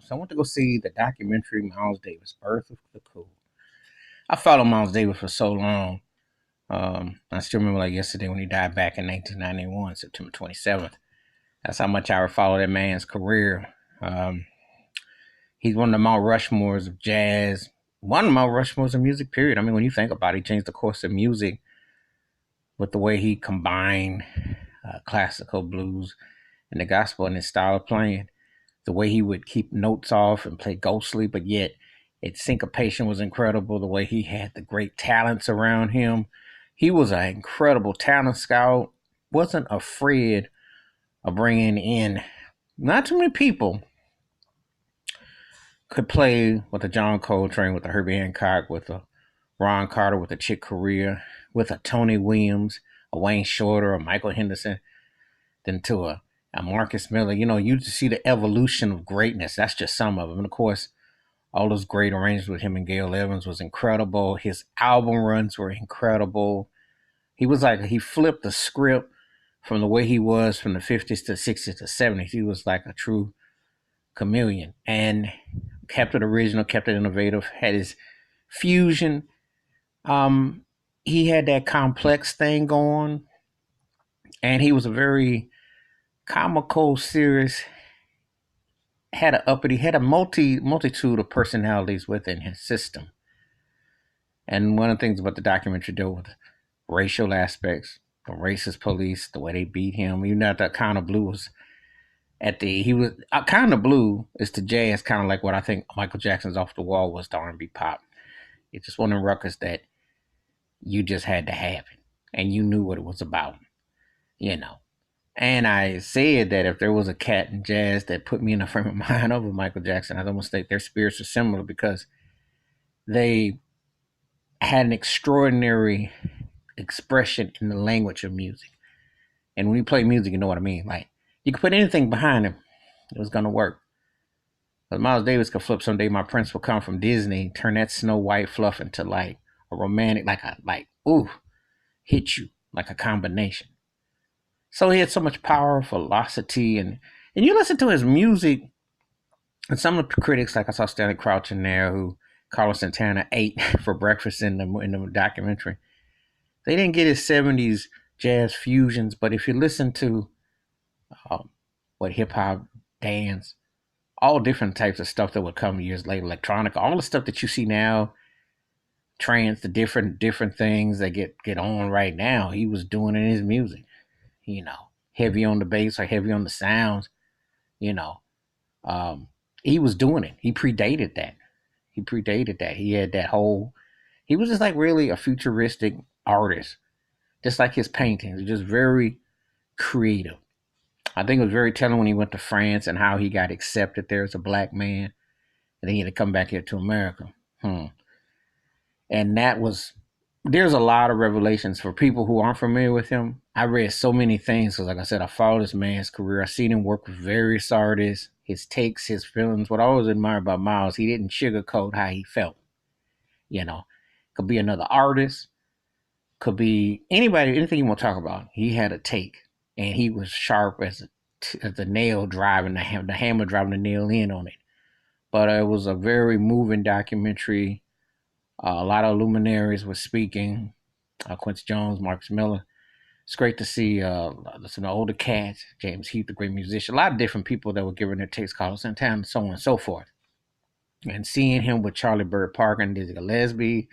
So I went to go see the documentary Miles Davis, Birth of the Cool. I followed Miles Davis for so long. I still remember like yesterday when he died back in 1991, September 27th. That's how much I follow that man's career. Um, he's one of the Mount Rushmores of jazz, one of the Mount Rushmores of music, period. I mean, when you think about it, he changed the course of music with the way he combined classical blues and the gospel in his style of playing. The way he would keep notes off and play ghostly, but yet its syncopation was incredible. The way he had the great talents around him. He was an incredible talent scout. Wasn't afraid of bringing in not too many people could play with a John Coltrane, with a Herbie Hancock, with a Ron Carter, with a Chick Corea, with a Tony Williams, a Wayne Shorter, a Michael Henderson, than to a Marcus Miller. You know, you just see the evolution of greatness. That's just some of them. And of course, all those great arrangements with him and Gail Evans was incredible. His album runs were incredible. He was like, he flipped the script from the way he was from the 50s to 60s to 70s. He was like a true chameleon and kept it original, kept it innovative, had his fusion. Um, he had that complex thing going, and he was a very comical, serious, had a multitude of personalities within his system. And one of the things about the documentary dealt with racial aspects, the racist police, the way they beat him. Even though that kind of blue was he was kind of blue is to jazz, kind of like what I think Michael Jackson's Off the Wall was to R&B pop. It's just one of the records that you just had to have it, and you knew what it was about, you know. And I said that if there was a cat in jazz that put me in a frame of mind over Michael Jackson, I almost think their spirits are similar because they had an extraordinary expression in the language of music. And when you play music, you know what I mean. Like, you could put anything behind him, it was going to work. But Miles Davis could flip Someday My Prince Will Come from Disney, turn that Snow White fluff into like a romantic, ooh, hit you like a combination. So he had so much power, velocity, and you listen to his music, and some of the critics, like I saw Stanley Crouch in there, who Carlos Santana ate for breakfast in the documentary. They didn't get his '70s jazz fusions, but if you listen to what hip hop, dance, all different types of stuff that would come years later, electronica, all the stuff that you see now, trance, the different things that get on right now, he was doing in his music. You know, heavy on the bass or heavy on the sounds. You know, um, he was doing it. He predated that. He predated that. He had that whole. He was just like really a futuristic artist, just like his paintings, just very creative. I think it was very telling when he went to France and how he got accepted there as a black man, and then he had to come back here to America. And that was there's a lot of revelations for people who aren't familiar with him. I read so many things because, like I said, I followed this man's career. I seen him work with various artists, his takes, his feelings. What I always admired about Miles, he didn't sugarcoat how he felt. You know, could be another artist, could be anybody, anything you want to talk about. He had a take, and he was sharp as the nail driving the hammer driving the nail in on it. But it was a very moving documentary. A lot of luminaries were speaking. Quincy Jones, Marcus Miller. It's great to see some older cats, James Heath, the great musician, a lot of different people that were giving their takes, Carlos Santana, and so on and so forth. And seeing him with Charlie Bird Parker and Dizzy Gillespie,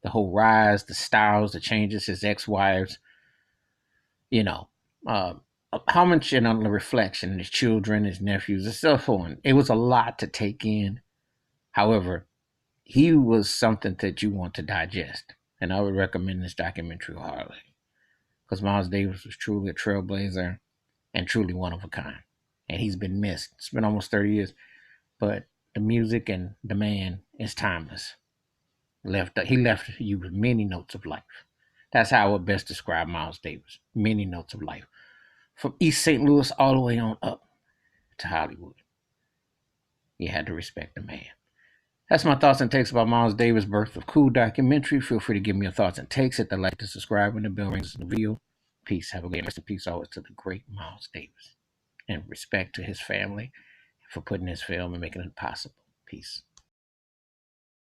the whole rise, the styles, the changes, his ex-wives, you know, uh, how much on the reflection, his children, his nephews, and so on. It was a lot to take in. However, he was something that you want to digest. And I would recommend this documentary wholeheartedly because Miles Davis was truly a trailblazer and truly one of a kind. And he's been missed. It's been almost 30 years, but the music and the man is timeless. He left you with many notes of life. That's how I would best describe Miles Davis. Many notes of life. From East St. Louis all the way on up to Hollywood. You had to respect the man. That's my thoughts and takes about Miles Davis' Birth of Cool documentary. Feel free to give me your thoughts and takes. Hit the like to subscribe when the bell rings in the video. Peace. Have a good rest in peace always to the great Miles Davis. And respect to his family, for putting this film and making it possible. Peace.